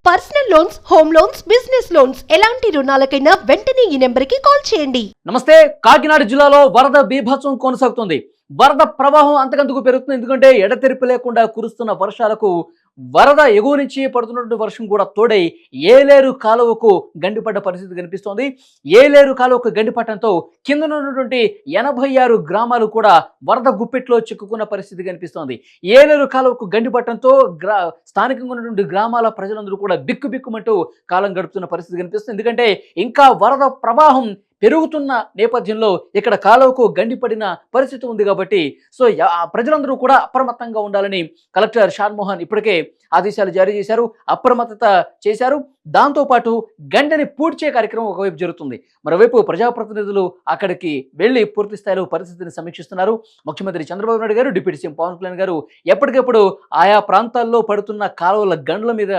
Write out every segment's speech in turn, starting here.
Personal loans, home loans, business loans ఎలాంటి రుణాలకైనా వెంటనే ఈ నెంబర్కి కాల్ చేయండి. నమస్తే. కాకినాడ జిల్లాలో వరద బీభత్సం కొనసాగుతుంది. వరద ప్రవాహం అంతకంతకు పెరుగుతుంది. ఎందుకంటే ఎడతెరిపి లేకుండా కురుస్తున్న వర్షాలకు వరద ఎగువ నుంచి పడుతున్నటువంటి వర్షం కూడా తోడై ఏలేరు కాలువకు గండిపడ్డ పరిస్థితి కనిపిస్తోంది. ఏలేరు కాలువకు గండిపట్టడంతో కింద ఉన్నటువంటి 86 గ్రామాలు కూడా వరద గుప్పెట్లో చిక్కుకున్న పరిస్థితి కనిపిస్తోంది. ఏలేరు కాలువకు గండిపట్టడంతో స్థానికంగా ఉన్నటువంటి గ్రామాల ప్రజలందరూ కూడా బిక్కుబిక్కుమంటూ కాలం గడుపుతున్న పరిస్థితి కనిపిస్తుంది. ఎందుకంటే ఇంకా వరద ప్రవాహం పెరుగుతున్న నేపథ్యంలో ఇక్కడ కాలువకు గండిపడిన పరిస్థితి ఉంది కాబట్టి ప్రజలందరూ కూడా అప్రమత్తంగా ఉండాలని కలెక్టర్ షాన్మోహన్ ఇప్పటికే ఆదేశాలు జారీ చేశారు, అప్రమత్తత చేశారు. దాంతోపాటు గండిని పూడ్చే కార్యక్రమం ఒకవైపు జరుగుతుంది, మరోవైపు ప్రజాప్రతినిధులు అక్కడికి వెళ్లి పూర్తి స్థాయిలో పరిస్థితిని సమీక్షిస్తున్నారు. ముఖ్యమంత్రి చంద్రబాబు నాయుడు గారు, డిప్యూటీ సీఎం పవన్ కళ్యాణ్ గారు ఎప్పటికప్పుడు ఆయా ప్రాంతాల్లో పడుతున్న కాలువల గండ్ల మీద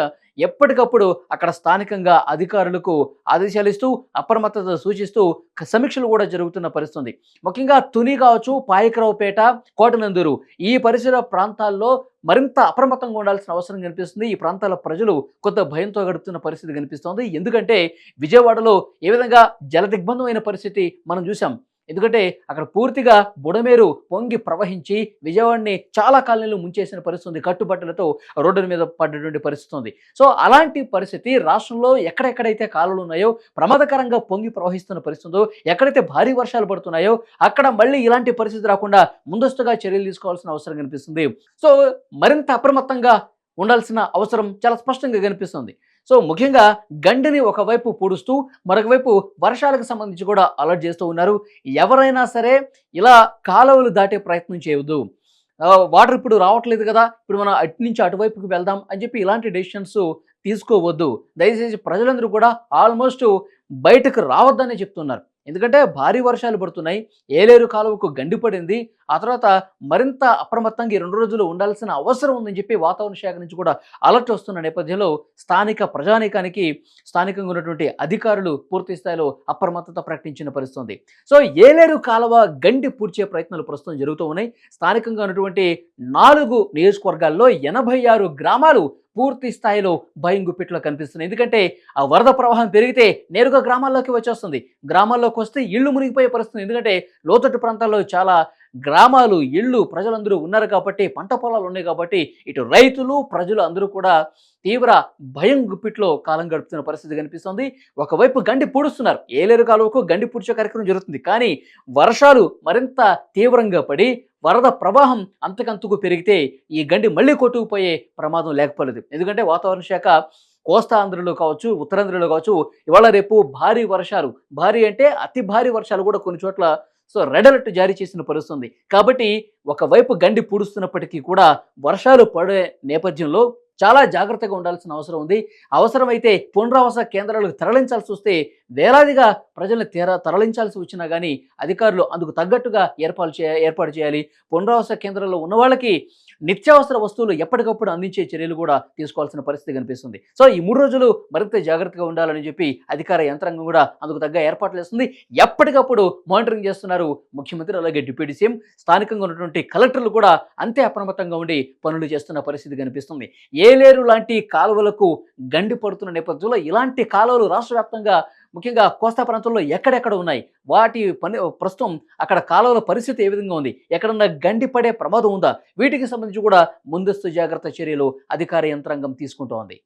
ఎప్పటికప్పుడు అక్కడ స్థానికంగా అధికారులకు ఆదేశాలు ఇస్తూ అప్రమత్తత సూచిస్తూ సమీక్షలు కూడా జరుగుతున్న పరిస్థితి. ముఖ్యంగా తుని కావచ్చు, పాయకరావుపేట, కోటనందూరు ఈ పరిసర ప్రాంతాల్లో మరింత అప్రమత్తంగా ఉండాల్సిన అవసరం కనిపిస్తుంది. ఈ ప్రాంతాల ప్రజలు కొంత భయంతో గడుపుతున్న పరిస్థితి కనిపిస్తోంది. ఎందుకంటే విజయవాడలో ఏ విధంగా జలదిగ్బంధమైన పరిస్థితి మనం చూసాం. ఎందుకంటే అక్కడ పూర్తిగా బుడమేరు పొంగి ప్రవహించి విజయవాడని చాలా కాలనీలు ముంచేసిన పరిస్థితి, కట్టుబట్టలతో రోడ్డుల మీద పడ్డటువంటి పరిస్థితి ఉంది. అలాంటి పరిస్థితి రాష్ట్రంలో ఎక్కడెక్కడైతే కాలువలు ఉన్నాయో, ప్రమాదకరంగా పొంగి ప్రవహిస్తున్న పరిస్థితుందో, ఎక్కడైతే భారీ వర్షాలు పడుతున్నాయో అక్కడ మళ్ళీ ఇలాంటి పరిస్థితి రాకుండా ముందస్తుగా చర్యలు తీసుకోవాల్సిన అవసరం కనిపిస్తుంది. మరింత అప్రమత్తంగా ఉండాల్సిన అవసరం చాలా స్పష్టంగా కనిపిస్తుంది. ముఖ్యంగా గండిని ఒకవైపు పూడుస్తూ మరొకవైపు వర్షాలకు సంబంధించి కూడా అలర్ట్ చేస్తూ ఉన్నారు. ఎవరైనా సరే ఇలా కాలువలు దాటే ప్రయత్నం చేయవద్దు. వాటర్ ఇప్పుడు రావట్లేదు కదా, ఇప్పుడు మనం అటు నుంచి అటువైపుకి వెళ్దాం అని చెప్పి ఇలాంటి డెసిషన్స్ తీసుకోవద్దు. దయచేసి ప్రజలందరూ కూడా ఆల్మోస్ట్ బయటకు రావద్దనే చెప్తున్నారు. ఎందుకంటే భారీ వర్షాలు పడుతున్నాయి, ఏలేరు కాలువకు గండిపడింది. ఆ తర్వాత మరింత అప్రమత్తంగా 2 రోజులు ఉండాల్సిన అవసరం ఉందని చెప్పి వాతావరణ శాఖ నుంచి కూడా అలర్ట్ వస్తున్న నేపథ్యంలో స్థానిక ప్రజానీకానికి స్థానికంగా ఉన్నటువంటి అధికారులు పూర్తి స్థాయిలో అప్రమత్తత ప్రకటించిన పరిస్థితి. ఏలేరు కాలువ గండి పూడ్చే ప్రయత్నాలు ప్రస్తుతం జరుగుతూ ఉన్నాయి. స్థానికంగా ఉన్నటువంటి 4 నియోజకవర్గాల్లో 86 గ్రామాలు పూర్తి స్థాయిలో భయం గుప్పిట్లో కనిపిస్తున్నాయి. ఎందుకంటే ఆ వరద ప్రవాహం పెరిగితే నేరుగా గ్రామాల్లోకి వచ్చేస్తుంది. గ్రామాల్లోకి వస్తే ఇళ్ళు మునిగిపోయే పరిస్థితి. ఎందుకంటే లోతట్టు ప్రాంతాల్లో చాలా గ్రామాలు, ఇళ్ళు, ప్రజలందరూ ఉన్నారు కాబట్టి, పంట పొలాలు ఉన్నాయి కాబట్టి ఇటు రైతులు, ప్రజలు అందరూ కూడా తీవ్ర భయం గుప్పిట్లో కాలం గడుపుతున్న పరిస్థితి కనిపిస్తుంది. ఒకవైపు గండి పూడుస్తున్నారు, ఏలేరు కాలువకు గండి పూడ్చే కార్యక్రమం జరుగుతుంది. కానీ వర్షాలు మరింత తీవ్రంగా పడి వరద ప్రవాహం అంతకంతకు పెరిగితే ఈ గండి మళ్ళీ కొట్టుకుపోయే ప్రమాదం లేకపోలేదు. ఎందుకంటే వాతావరణ శాఖ కోస్తా ఆంధ్రలో కావచ్చు, ఉత్తరాంధ్రలో కావచ్చు ఇవాళ రేపు భారీ వర్షాలు, భారీ అంటే అతి భారీ వర్షాలు కూడా కొన్ని చోట్ల రెడ్ అలర్ట్ జారీ చేసిన పరిస్థితుంది. కాబట్టి ఒకవైపు గండి పూడుస్తున్నప్పటికీ కూడా వర్షాలు పడే నేపథ్యంలో చాలా జాగ్రత్తగా ఉండాల్సిన అవసరం ఉంది. అవసరమైతే పునరావాస కేంద్రాలకు తరలించాల్సి వస్తే వేలాదిగా ప్రజల్ని తరలించాల్సి వచ్చినా కానీ అధికారులు అందుకు తగ్గట్టుగా ఏర్పాటు చేయాలి. పునరావాస కేంద్రాల్లో ఉన్న వాళ్ళకి నిత్యావసర వస్తువులు ఎప్పటికప్పుడు అందించే చర్యలు కూడా తీసుకోవాల్సిన పరిస్థితి కనిపిస్తుంది. ఈ 3 రోజులు మరింత జాగ్రత్తగా ఉండాలని చెప్పి అధికార యంత్రాంగం కూడా అందుకు తగ్గ ఏర్పాట్లు చేస్తుంది. ఎప్పటికప్పుడు మానిటరింగ్ చేస్తున్నారు ముఖ్యమంత్రి, అలాగే డిప్యూటీ సీఎం. స్థానికంగా ఉన్నటువంటి కలెక్టర్లు కూడా అంతే అప్రమత్తంగా ఉండి పనులు చేస్తున్న పరిస్థితి కనిపిస్తుంది. ఏలేరు లాంటి కాలువలకు గండి పడుతున్న నేపథ్యంలో ఇలాంటి కాలువలు రాష్ట్ర వ్యాప్తంగా ముఖ్యంగా కోస్తా ప్రాంతంలో ఎక్కడెక్కడ ఉన్నాయి, వాటి ప్రస్తుతం అక్కడ కాలువల పరిస్థితి ఏ విధంగా ఉంది, ఎక్కడన్నా గండి పడే ప్రమాదం ఉందా, వీటికి సంబంధించి కూడా ముందస్తు జాగ్రత్త చర్యలు అధికార యంత్రాంగం తీసుకుంటోంది.